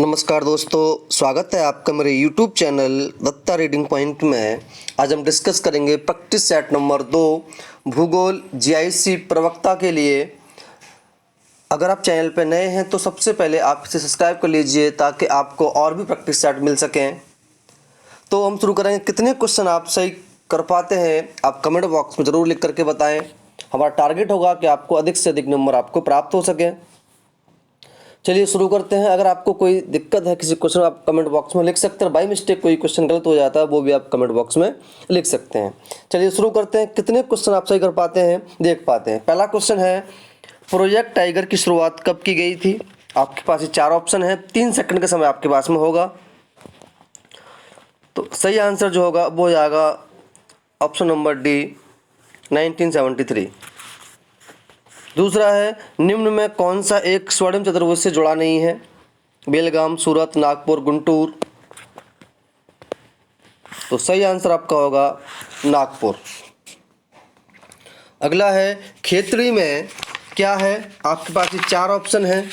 नमस्कार दोस्तों, स्वागत है आपका मेरे YouTube channel Datta reading point में। आज हम डिस्कस करेंगे प्रैक्टिस सेट नंबर 2 भूगोल जीआईसी प्रवक्ता के लिए। अगर आप चैनल पर नए हैं तो सबसे पहले आप इसे सब्सक्राइब कर लीजिए ताकि आपको और भी प्रैक्टिस सेट मिल सकें। तो हम शुरू करेंगे। कितने क्वेश्चन आप सही कर पाते हैं आप कमेंट बॉक्स में ज़रूर लिख करके बताएँ। हमारा टारगेट होगा कि आपको अधिक से अधिक नंबर आपको प्राप्त हो सके। चलिए शुरू करते हैं। अगर आपको कोई दिक्कत है किसी क्वेश्चन आप कमेंट बॉक्स में लिख सकते हैं। बाई मिस्टेक कोई क्वेश्चन गलत हो जाता है वो भी आप कमेंट बॉक्स में लिख सकते हैं। चलिए शुरू करते हैं। कितने क्वेश्चन आप सही कर पाते हैं देख पाते हैं। पहला क्वेश्चन है, प्रोजेक्ट टाइगर की शुरुआत कब की गई थी? आपके पास ये 4 ऑप्शन है, 3 सेकंड का समय आपके पास में होगा। तो सही आंसर जो होगा वो हो जाएगा ऑप्शन नंबर डी, 1973। दूसरा है, निम्न में कौन सा एक स्वर्णिम चतुर्भुज से जुड़ा नहीं है? बेलगाम, सूरत, नागपुर, गुंटूर। तो सही आंसर आपका होगा नागपुर। अगला है, खेतड़ी में क्या है? आपके पास ये 4 ऑप्शन हैं,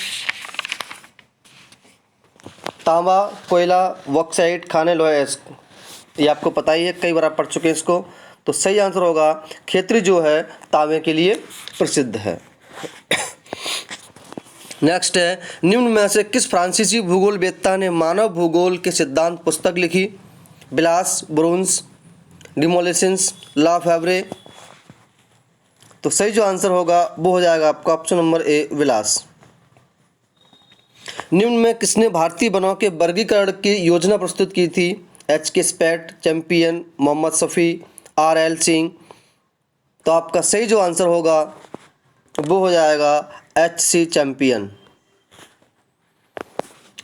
तांबा, कोयला, बॉक्साइट, खाने, लोहा। ये आपको पता ही है, कई बार आप पढ़ चुके हैं इसको। तो सही आंसर होगा खेतड़ी जो है तांबे के लिए प्रसिद्ध है। नेक्स्ट है, निम्न में से किस फ्रांसीसी भूगोलवेत्ता ने मानव भूगोल के सिद्धांत पुस्तक लिखी? बिलास, ब्रून्स, डिमोलिशंस, ला फेवरे। तो सही जो आंसर होगा वो हो जाएगा आपका ऑप्शन नंबर ए, विलास। निम्न में किसने भारतीय वनों के वर्गीकरण की योजना प्रस्तुत की थी? H.K. स्पैट, champion, Mohammad Shafi, R.L. Singh. तो आपका सही जो आंसर होगा वो हो जाएगा H.C. चैंपियन।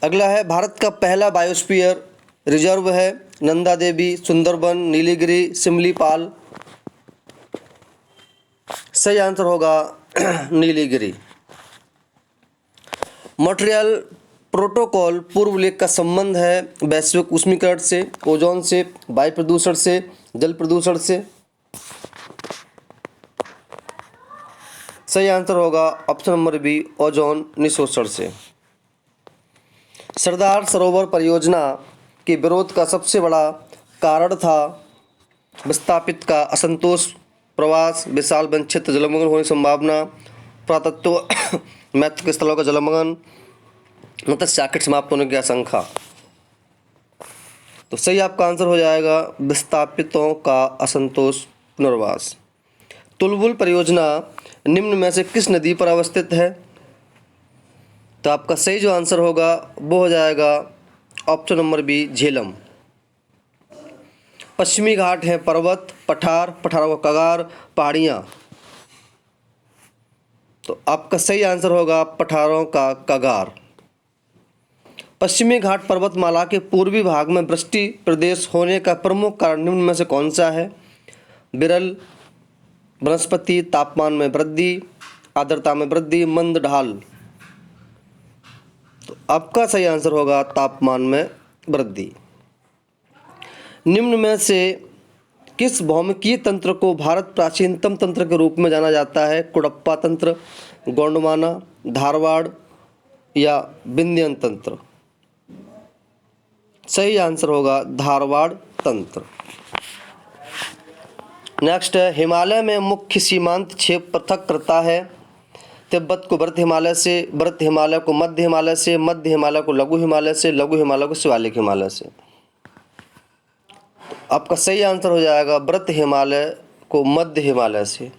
अगला है, भारत का पहला बायोस्फीयर रिजर्व है? नंदा देवी, सुंदरबन, नीलगिरी, सिमलीपाल। सही आंसर होगा नीलगिरी। मॉन्ट्रियल प्रोटोकॉल पूर्व उल्लेख का संबंध है वैश्विक ऊष्मीकरण से, ओजोन से, वायु प्रदूषण से, जल प्रदूषण से। सही आंसर होगा ऑप्शन नंबर बी, ओजोन निशोषण से। सरदार सरोवर परियोजना के विरोध का सबसे बड़ा कारण था विस्थापित का असंतोष, प्रवास, विशाल वन क्षेत्र, जलमग्न होने की संभावना, पुरातत्व महत्व के स्थलों का जलमग्न, मत्स्य जाकेट समाप्त होने की आशंका। तो सही आपका आंसर हो जाएगा विस्थापितों का असंतोष, पुनर्वास। तुलबुल परियोजना निम्न में से किस नदी पर अवस्थित है? तो आपका सही जो आंसर होगा वो हो जाएगा ऑप्शन नंबर बी, झेलम। पश्चिमी घाट है पर्वत, पठार, पठारों का कगार, पहाड़ियाँ। तो आपका सही आंसर होगा पठारों का कगार। पश्चिमी घाट पर्वतमाला के पूर्वी भाग में वृष्टि प्रदेश होने का प्रमुख कारण निम्न में से कौन सा है? विरल, वनस्पति, तापमान में वृद्धि, आर्द्रता में वृद्धि, मंद ढाल। तो आपका सही आंसर होगा तापमान में वृद्धि। निम्न में से किस भौमिकीय तंत्र को भारत प्राचीनतम तंत्र के रूप में जाना जाता है? कुडप्पा तंत्र, गोंडवाना, धारवाड़ या विंध्यन तंत्र। सही आंसर होगा धारवाड़ तंत्र। नेक्स्ट है, हिमालय में मुख्य सीमांत क्षेत्र पृथक करता है? तिब्बत को वृत्त हिमालय से, वृत्त हिमालय को मध्य हिमालय से, मध्य हिमालय को लघु हिमालय से, लघु हिमालय को शिवालिक हिमालय से। आपका सही आंसर हो जाएगा वृत्त हिमालय को मध्य हिमालय से।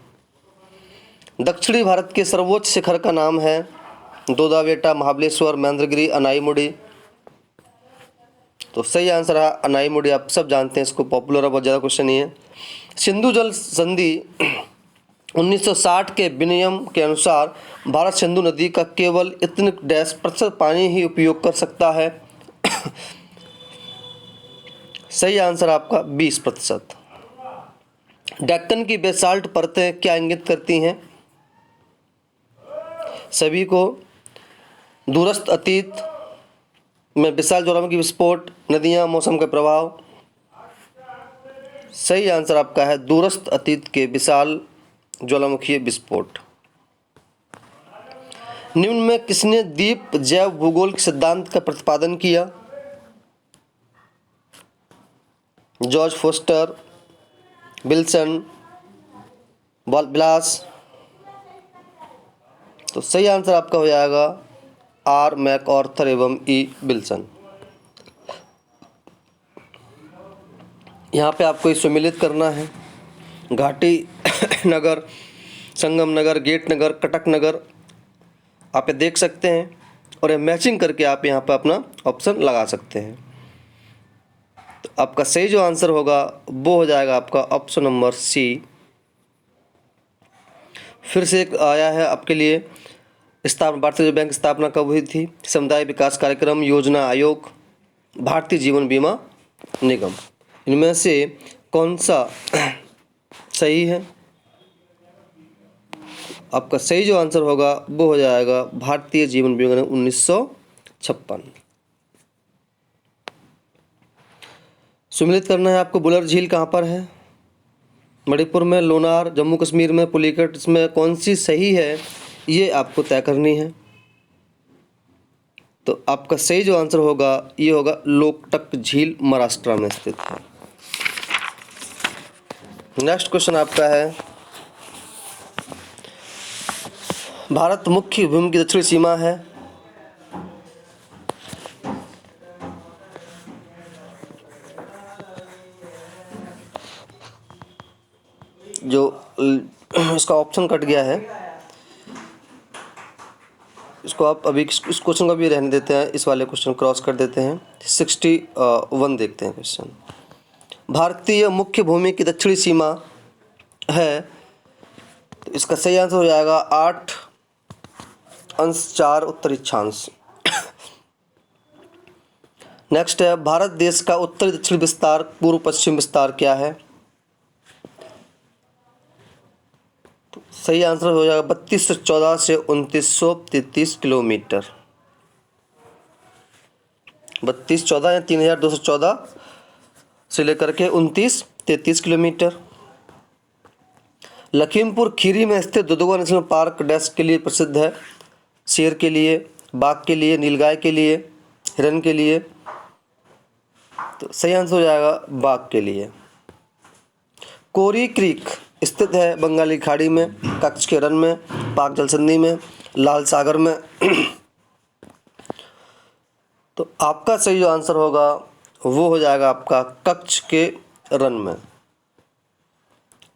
दक्षिणी भारत के सर्वोच्च शिखर का नाम है? दोदाबेटा, महाबलेश्वर, महेंद्रगिरी, अनाईमुड़ी। तो सही आंसर है अनाईमुड़ी। आप सब जानते हैं इसको, पॉपुलर है, बहुत ज़्यादा क्वेश्चन ही है। सिंधु जल संधि 1960 के विनियम के अनुसार भारत सिंधु नदी का केवल इतने डैश प्रतिशत पानी ही उपयोग कर सकता है? सही आंसर आपका 20%। डेक्कन की बेसाल्ट परतें क्या इंगित करती हैं? सभी को दूरस्थ अतीत में विशाल ज्वालामुखी विस्फोट, नदियां, मौसम का प्रभाव। सही आंसर आपका है दूरस्थ अतीत के विशाल ज्वालामुखी विस्फोट। निम्न में किसने द्वीप जैव भूगोल के सिद्धांत का प्रतिपादन किया? George Foster, Wilson, Blass. तो सही आंसर आपका हो जाएगा आर मैकआर्थर एवं ई विल्सन। यहाँ पे आपको इसे सम्मिलित करना है। घाटी नगर, संगम नगर, गेट नगर, कटक नगर आप ये देख सकते हैं और ये मैचिंग करके आप यहाँ पे अपना ऑप्शन लगा सकते हैं। तो आपका सही जो आंसर होगा वो हो जाएगा आपका ऑप्शन नंबर सी। फिर से एक आया है आपके लिए, भारतीय बैंक स्थापना कब हुई थी? समुदाय विकास कार्यक्रम योजना आयोग, भारतीय जीवन बीमा निगम। इनमें से कौन सा सही है? आपका सही जो आंसर होगा वो हो जाएगा भारतीय जीवन बीमा निगम 1956। सम्मिलित करना है आपको। बुलर झील कहाँ पर है? मणिपुर में, लोनार, जम्मू कश्मीर में, पुलिकट, इसमें कौन सी सही है ये आपको तय करनी है। तो आपका सही जो आंसर होगा ये होगा लोकटक झील महाराष्ट्र में स्थित है। नेक्स्ट क्वेश्चन आपका है, भारत मुख्य भूमि की दक्षिणी सीमा है। जो इसका ऑप्शन कट गया है, इसको आप अभी इस क्वेश्चन का भी रहने देते हैं, इस वाले क्वेश्चन क्रॉस कर देते हैं। 61 देखते हैं क्वेश्चन। भारतीय मुख्य भूमि की दक्षिणी सीमा है, तो इसका सही आंसर हो जाएगा 8.4 उत्तरी अक्षांश। नेक्स्ट है, भारत देश का उत्तरी दक्षिण विस्तार, पूर्व पश्चिम विस्तार क्या है? तो सही आंसर हो जाएगा 3214 से 2933 किलोमीटर। 3214 या 3214 से लेकर के 2933 किलोमीटर। लखीमपुर खीरी में स्थित दुधवा नेशनल पार्क डैश के लिए प्रसिद्ध है? शेर के लिए, बाघ के लिए, नीलगाय के लिए, हिरन के लिए। तो सही आंसर हो जाएगा बाघ के लिए। कोरी क्रीक स्थित है बंगाली खाड़ी में, कच्छ के रन में, पाक जलसंधि में, लाल सागर में। तो आपका सही जो आंसर होगा वो हो जाएगा आपका कच्छ के रन में।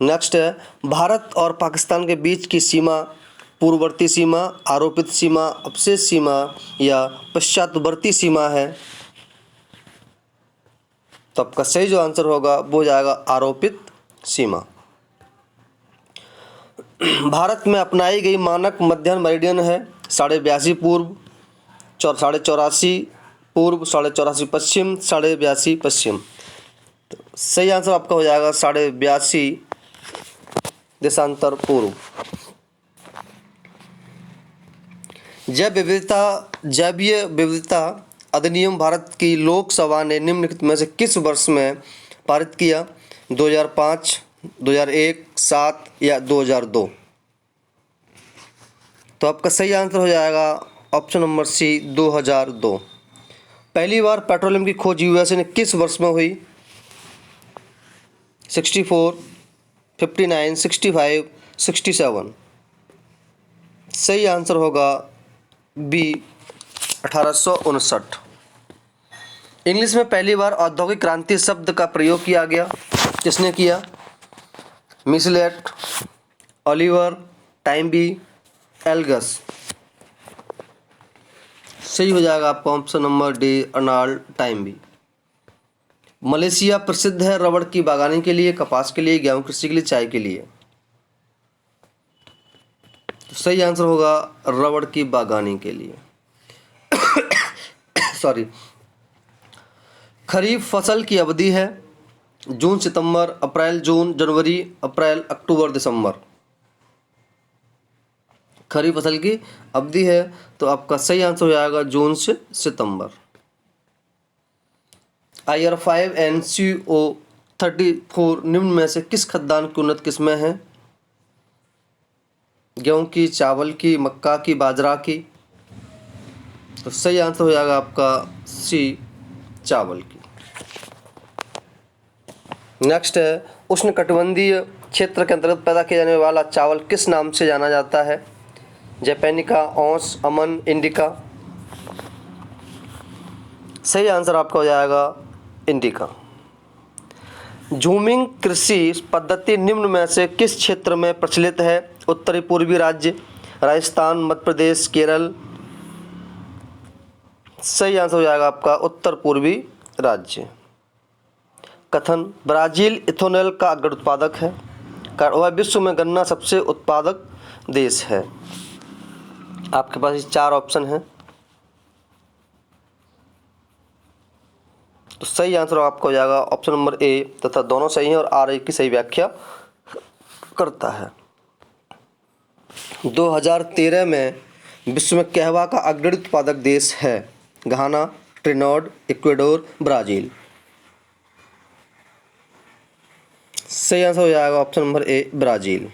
नेक्स्ट है, भारत और पाकिस्तान के बीच की सीमा पूर्ववर्ती सीमा, आरोपित सीमा, अपशेष सीमा या पश्चातवर्ती सीमा है? तो आपका सही जो आंसर होगा वो हो जाएगा आरोपित सीमा। भारत में अपनाई गई मानक मध्याह्न मेरिडियन है 82.5 पूर्व, 84.5 पूर्व, 84.5 पश्चिम, 82.5 पश्चिम। तो सही आंसर आपका हो जाएगा 82.5 देशांतर पूर्व। जैवीय विविधता अधिनियम भारत की लोकसभा ने निम्नलिखित में से किस वर्ष में पारित किया? 2005, 2001, 7 या 2002? तो आपका सही आंसर हो जाएगा ऑप्शन नंबर सी 2002। पहली बार पेट्रोलियम की खोज यूएसए ने किस वर्ष में हुई? 64, 59, 65, 67? सही आंसर होगा बी 1859। इंग्लिश में पहली बार औद्योगिक क्रांति शब्द का प्रयोग किया गया, किसने किया? मिसलेट, ओलिवर, टाइमबी, एल्गस? सही हो जाएगा आपका option number D Arnold Toynbee. Malaysia प्रसिद्ध है रबड़ की बागवानी के लिए, कपास के लिए, गेहूं कृषि के लिए, चाय के लिए? तो सही आंसर होगा रबड़ की बागवानी के लिए। सॉरी। खरीफ फसल की अवधि है जून सितंबर, अप्रैल जून, जनवरी अप्रैल, अक्टूबर दिसंबर? खरीफ फसल की अवधि है तो आपका सही आंसर हो जाएगा जून से सितंबर। IR5NCO34 निम्न में से किस खाद्यान्न की उन्नत किस्में हैं? गेहूं की, चावल की, मक्का की, बाजरा की? तो सही आंसर हो जाएगा आपका सी, चावल की। नेक्स्ट है, उष्णकटिबंधीय क्षेत्र के अंतर्गत पैदा किया जाने वाला चावल किस नाम से जाना जाता है? जैपैनिका, औंस, अमन, इंडिका। सही आंसर आपका हो जाएगा इंडिका। झूमिंग कृषि पद्धति निम्न में से किस क्षेत्र में प्रचलित है? उत्तरी पूर्वी राज्य, राजस्थान, मध्य प्रदेश, केरल। सही आंसर हो जाएगा आपका उत्तर पूर्वी राज्य। कथन, ब्राज़ील इथेनॉल का अग्रणी उत्पादक है। वह विश्व में गन्ना सबसे उत्पादक देश है। आपके पास ये 4 ऑप्शन हैं, तो सही आंसर आपका हो जाएगा ऑप्शन नंबर ए तथा दोनों सही हैं और आर की सही व्याख्या करता है। 2013 में विश्व में कहवा का अग्रणी उत्पादक देश है? घाना, ट्रिनिडाद, इक्वाडोर, ब्राज़ील। सही आंसर हो जाएगा ऑप्शन नंबर ए, ब्राज़ील।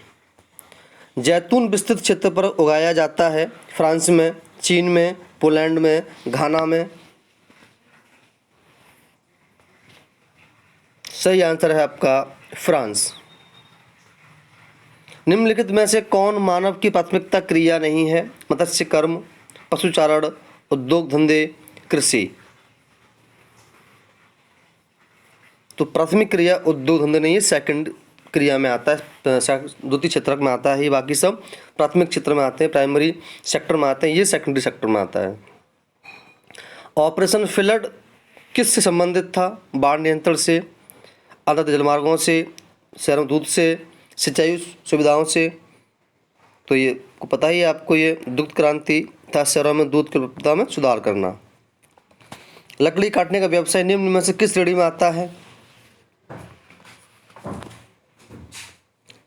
जैतून विस्तृत क्षेत्र पर उगाया जाता है? फ्रांस में, चीन में, पोलैंड में, घाना में। सही आंसर है आपका फ्रांस। निम्नलिखित में से कौन मानव की प्राथमिकता क्रिया नहीं है? मत्स्य कर्म, पशुचारण, उद्योग धंधे, कृषि। तो प्राथमिक क्रिया उद्योग धंधे नहीं है, सेकंड क्रिया में आता है, द्वितीय क्षेत्र में आता है। ये बाकी सब प्राथमिक क्षेत्र में आते हैं, प्राइमरी सेक्टर में आते हैं, ये सेकेंडरी सेक्टर में आता है। ऑपरेशन फ्लड किससे संबंधित था? बाढ़ नियंत्रण से, आदत जलमार्गों से, शहरों में दूध से, सिंचाई सुविधाओं से। तो ये को पता ही है आपको, ये दुग्ध क्रांति था, शहरों में दूध की उपलब्धता में सुधार करना। लकड़ी काटने का व्यवसाय निम्न में से किस श्रेणी में आता है?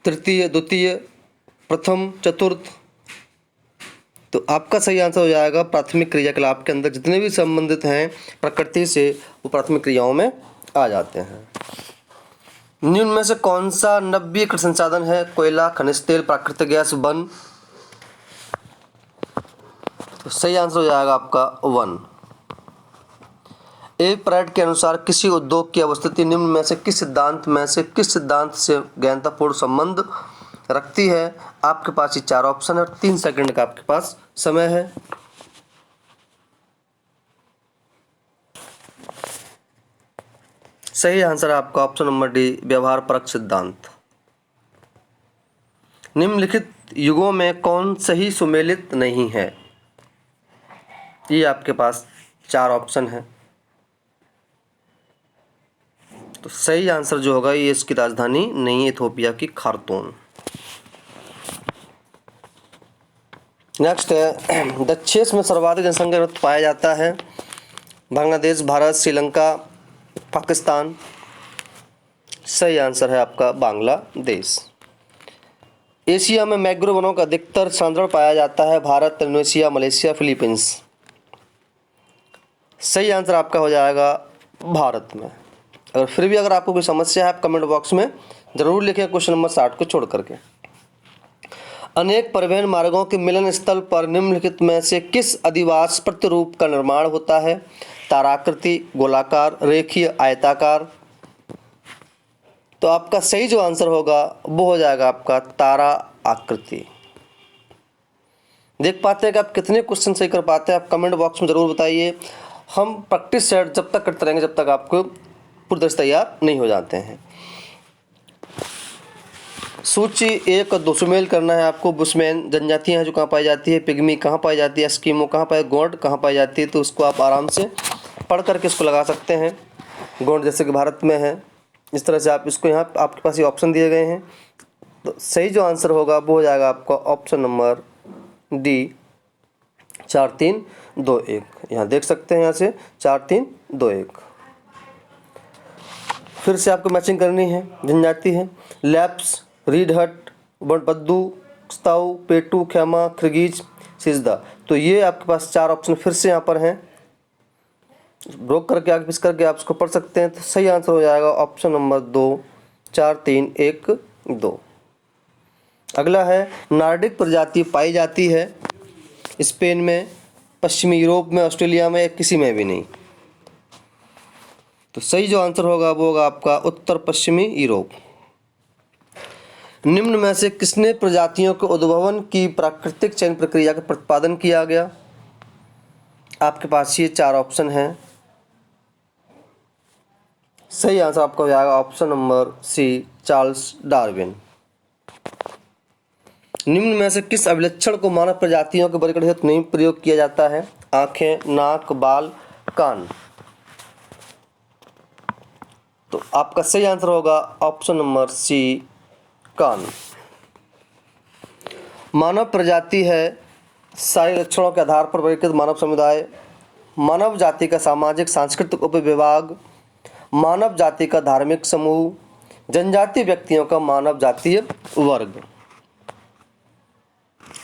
तृतीय, द्वितीय, प्रथम, चतुर्थ। तो आपका सही आंसर हो जाएगा प्राथमिक क्रियाकलाप के अंदर जितने भी संबंधित हैं प्रकृति से, वो प्राथमिक क्रियाओं में आ जाते हैं। निम्न में से कौन सा नवीकरणीय संसाधन है? कोयला, खनिज तेल, प्राकृतिक गैस, वन। तो सही आंसर हो जाएगा आपका वन। ए परेड के अनुसार किसी उद्योग की अवस्थिति निम्न में से किस सिद्धांत से गहनतापूर्ण संबंध रखती है? आपके पास ये 4 ऑप्शन है और 3 सेकंड का आपके पास समय है। सही आंसर है आपका ऑप्शन नंबर डी, व्यवहार परक सिद्धांत। निम्नलिखित युगों में कौन सही सुमेलित नहीं है? ये आपके पास 4 ऑप्शन है, तो सही आंसर जो होगा ये इसकी राजधानी नहीं इथोपिया की खार्तूम। नेक्स्ट है, दक्षिण में सर्वाधिक जनसंख्या पाया जाता है? बांग्लादेश, भारत, श्रीलंका, पाकिस्तान। सही आंसर है आपका बांग्लादेश। एशिया में मैंग्रोव वनों का अधिकतर सांद्रण पाया जाता है? Bharat, Indonesia, Malaysia, Philippines. सही आंसर आपका हो जाएगा भारत में। अगर फिर भी अगर आपको कोई समस्या है आप कमेंट बॉक्स में ज़रूर लिखें, क्वेश्चन नंबर 60 को छोड़ करके। अनेक परिवहन मार्गों के मिलन स्थल पर निम्नलिखित में से किस अधिवास प्रतिरूप का निर्माण होता है? ताराकृति, गोलाकार, रेखीय, आयताकार। तो आपका सही जो आंसर होगा वो हो जाएगा आपका तारा आकृति। देख पाते हैं कि आप कितने क्वेश्चन सही कर पाते हैं, आप कमेंट बॉक्स में ज़रूर बताइए। हम प्रैक्टिस सेट जब तक करते रहेंगे जब तक आपको पूरी तरह से तैयार नहीं हो जाते हैं। सूची 1 और 2 सुमेल करना है आपको। बुशमैन जनजातियाँ हैं जो कहाँ पाई जाती है, पिग्मी कहाँ पाई जाती है, एस्किमो कहाँ पाई, गोंड कहाँ पाई जाती है। तो उसको आप आराम से पढ़ करके इसको लगा सकते हैं। गोंड जैसे कि भारत में है, इस तरह से आप इसको यहाँ आपके पास ये ऑप्शन दिए गए हैं। तो सही जो आंसर होगा वो हो जाएगा आपका ऑप्शन नंबर डी, 4 3 2 1। यहाँ देख सकते हैं, यहाँ से 4 3 2 1। फिर से आपको मैचिंग करनी है। जनजाति है लैप्स, रीडहट, बनपद्दू, स्ताऊ, पेटू, खेमा, खिरगीज, सिजदा। तो ये आपके पास 4 ऑप्शन फिर से यहाँ पर हैं, ब्रोक करके आगे पिस करके आप इसको पढ़ सकते हैं। तो सही आंसर हो जाएगा ऑप्शन नंबर 2, 4 3 1 2। अगला है, नार्डिक प्रजाति पाई जाती है स्पेन में, पश्चिमी यूरोप में, ऑस्ट्रेलिया में, किसी में भी नहीं। तो सही जो आंसर होगा वो होगा आपका उत्तर पश्चिमी यूरोप। निम्न में से किसने प्रजातियों के उद्भवन की प्राकृतिक चयन प्रक्रिया का प्रतिपादन किया गया? आपके पास ये 4 ऑप्शन हैं। सही आंसर आपका हो जाएगा option number C, Charles Darwin. निम्न में से किस अभिलक्षण को मानव प्रजातियों के वर्गीकरण हेतु नहीं प्रयोग किया जाता है? आंखें, नाक, बाल, कान। तो आपका सही आंसर होगा ऑप्शन नंबर सी, कान। मानव प्रजाति है सारे लक्षणों के आधार पर वर्गीकृत मानव समुदाय, मानव जाति का सामाजिक सांस्कृतिक उपविभाग, मानव जाति का धार्मिक समूह, जनजातीय व्यक्तियों का मानव जातीय वर्ग।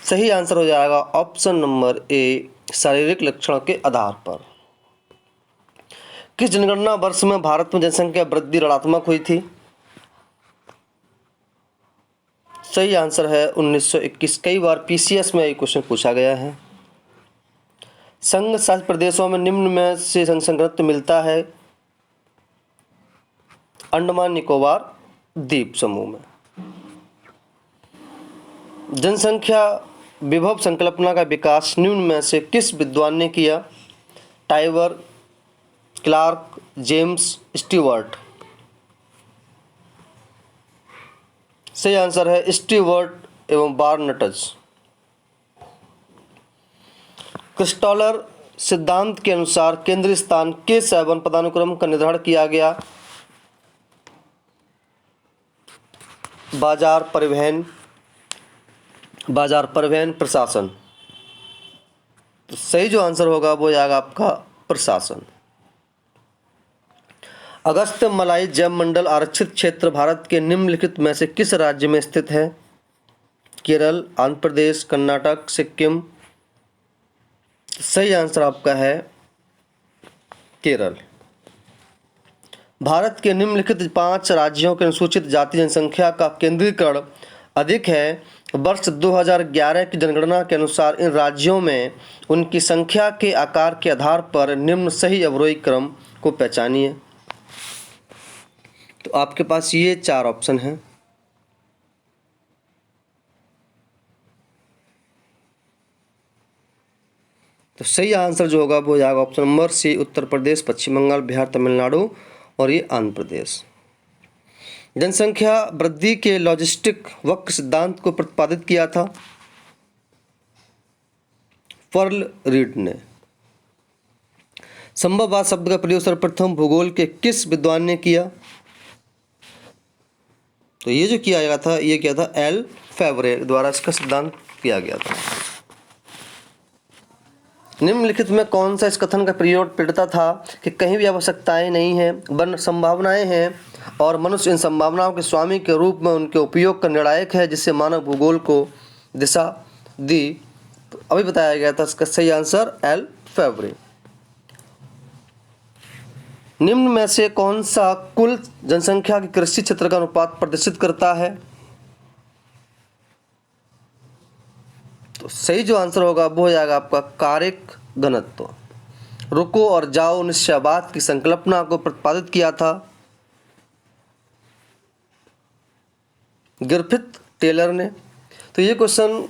सही आंसर हो जाएगा ऑप्शन नंबर ए, शारीरिक लक्षण के आधार पर। किस जनगणना वर्ष में भारत में जनसंख्या वृद्धि ऋणात्मक हुई थी? सही आंसर है 1921। कई बार पीसीएस में ये क्वेश्चन पूछा गया है। संघ शासित प्रदेशों में निम्न में से संघनत्व मिलता है? अंडमान निकोबार द्वीप समूह में। जनसंख्या विभव संकल्पना का विकास निम्न में से किस विद्वान ने किया? टाइबर, क्लार्क, जेम्स स्टीवर्ट। सही आंसर है स्टीवर्ट एवं बार्नटज। क्रिस्टॉलर सिद्धांत के अनुसार केंद्रीय स्थान के 7 पदानुक्रम का निर्धारण किया गया? बाजार, परिवहन, प्रशासन। तो सही जो आंसर होगा वो जाएगा आपका प्रशासन। अगस्त्य मलाई जैव मंडल आरक्षित क्षेत्र भारत के निम्नलिखित में से किस राज्य में स्थित है? केरल, आंध्र प्रदेश, कर्नाटक, सिक्किम। सही आंसर आपका है केरल। भारत के निम्नलिखित 5 राज्यों के अनुसूचित जाति जनसंख्या का केंद्रीकरण अधिक है। वर्ष 2011 की जनगणना के अनुसार इन राज्यों में उनकी संख्या के आकार के आधार पर निम्न सही अवरोही क्रम को पहचानिए। तो आपके पास ये 4 ऑप्शन हैं। तो सही आंसर जो होगा वो हो जाएगा ऑप्शन नंबर सी, उत्तर प्रदेश, पश्चिम बंगाल, बिहार, तमिलनाडु और ये आंध्र प्रदेश। जनसंख्या वृद्धि के लॉजिस्टिक वक्र सिद्धांत को प्रतिपादित किया था? फर्ल रीड ने। संभववाद शब्द का प्रयोग सर्वप्रथम भूगोल के किस विद्वान ने किया? तो ये जो किया गया था ये किया था एल फेवरे द्वारा इसका सिद्धांत किया गया था। निम्नलिखित में कौन सा इस कथन का प्रयोग पीड़ता था कि कहीं भी आवश्यकताएं नहीं हैं वरन संभावनाएं हैं और मनुष्य इन संभावनाओं के स्वामी के रूप में उनके उपयोग का निर्णायक है, जिससे मानव भूगोल को दिशा दी? तो अभी बताया गया था इसका सही आंसर एल फेवरे। निम्न में से कौन सा कुल जनसंख्या के कृषि क्षेत्र का अनुपात प्रदर्शित करता है? तो सही जो आंसर होगा वो हो जाएगा आपका कारिक घनत्व। रुको और जाओ निश्चयवाद की संकल्पना को प्रतिपादित किया था ग्रिफिथ टेलर ने। तो ये क्वेश्चन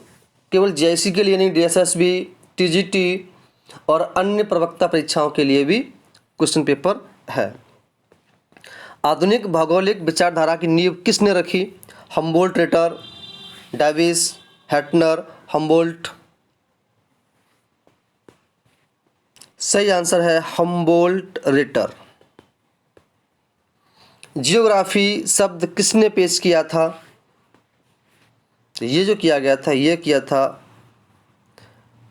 केवल जीआईसी के लिए नहीं, डीएसएसबी, टीजीटी और अन्य प्रवक्ता परीक्षाओं के लिए भी क्वेश्चन पेपर है। आधुनिक भौगोलिक विचारधारा की नींव किसने रखी? Humboldt Ritter, Davis, Hettner, Humboldt. सही आंसर है हम्बोल्ट रिटर। जियोग्राफी शब्द किसने पेश किया था? ये जो किया गया था ये किया था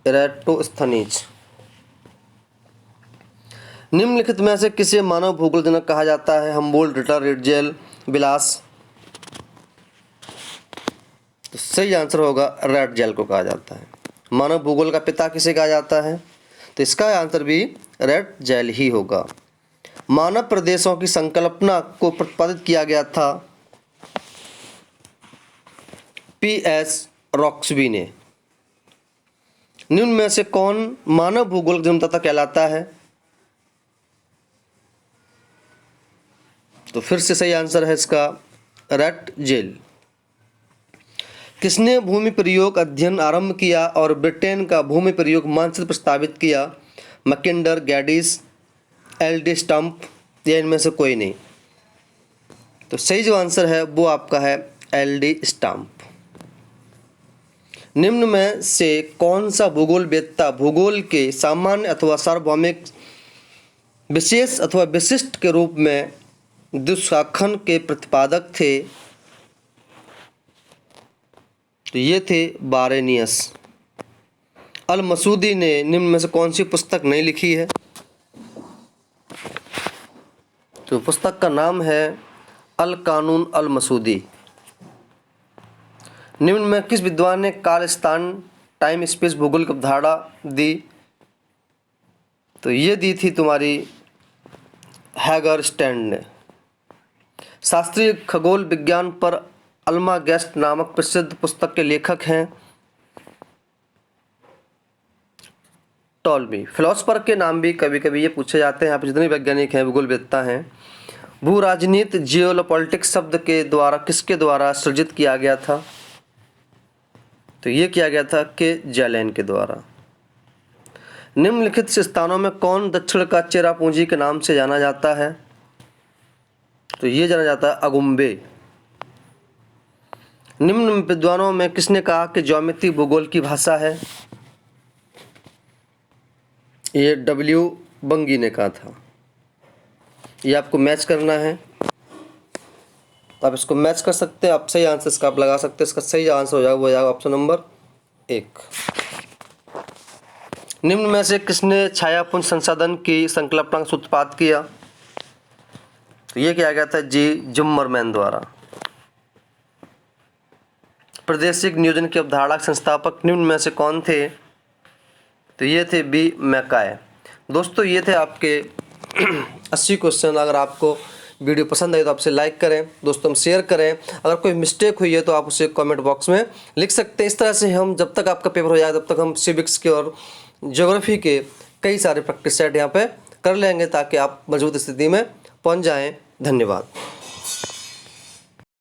एराटोस्थनीज। निम्नलिखित में से किसे मानव भूगोल जनक कहा जाता है? हम्बोल्ट रिटर, रिटजेल, बिलास। तो सही आंसर होगा रेटजेल को कहा जाता है। मानव भूगोल का पिता किसे कहा जाता है? तो इसका आंसर भी रेटजेल ही होगा। मानव प्रदेशों की संकल्पना को प्रतिपादित किया गया था पीएस रॉक्सबी ने। निम्न में से कौन मानव भूगोल जन्मदाता कहलाता है? तो फिर से सही आंसर है इसका रटजेल। किसने भूमि प्रयोग अध्ययन आरंभ किया और ब्रिटेन का भूमि प्रयोग मानचित्र प्रस्तावित किया? मैकेंडर, गैडिस, एल.डी. स्टम्प या इनमें से कोई नहीं? तो सही जो आंसर है वो आपका है एल.डी. स्टम्प। निम्न में से कौन सा भूगोलवेत्ता भूगोल के सामान्य अथवा सार्वभौमिक, विशेष अथवा विशिष्ट के रूप में द्विशाखन के प्रतिपादक थे? तो ये थे बारेनियस। अल मसूदी ने निम्न में से कौन सी पुस्तक नहीं लिखी है? तो पुस्तक का नाम है अल कानून अल मसूदी। निम्न में किस विद्वान ने काल, स्थान, टाइम स्पेस भूगोल की अवधारणा दी? तो ये दी थी तुम्हारी हैगरस्टैंड ने। शास्त्रीय खगोल विज्ञान पर अल्मागेस्ट नामक प्रसिद्ध पुस्तक के लेखक हैं टॉलमी। फिलोसफर के नाम भी कभी कभी ये पूछे जाते हैं। यहाँ पर जितने वैज्ञानिक हैं, भूगोलवेत्ता हैं। भू राजनीति जियोपॉलिटिक्स शब्द के द्वारा किसके द्वारा सृजित किया गया था? तो ये किया गया था के जैलेन के द्वारा। निम्नलिखित स्थानों में कौन दक्षिण का चेरापूंजी के नाम से जाना जाता है? तो ये जाना जाता है अगुम्बे। निम्न विद्वानों में किसने कहा कि ज्योमेट्री भूगोल की भाषा है? ये डब्ल्यू बंगी ने कहा था। ये आपको मैच करना है, तो आप इसको मैच कर सकते हैं। आप सही आंसर इसका आप लगा सकते हैं। इसका सही आंसर हो जाएगा वो जाएगा ऑप्शन नंबर 1। निम्न में से किसने छायापुंज संसाधन की संकल्पना का उत्पाद किया? तो ये किया गया था जी जिम्मरमैन द्वारा। प्रादेशिक नियोजन की अवधारणा के संस्थापक निम्न में से कौन थे? तो ये थे बी मैकाय। दोस्तों ये थे आपके 80 क्वेश्चन। अगर आपको वीडियो पसंद आई तो आपसे लाइक करें, दोस्तों में शेयर करें। अगर कोई मिस्टेक हुई है तो आप उसे कमेंट बॉक्स में लिख सकते हैं। इस तरह से हम जब तक आपका पेपर हो जाए तब तक हम सिविक्स के और ज्योग्राफी के कई सारे प्रैक्टिस सेट यहाँ पे कर लेंगे ताकि आप मजबूत स्थिति में पहुँच जाएँ। धन्यवाद।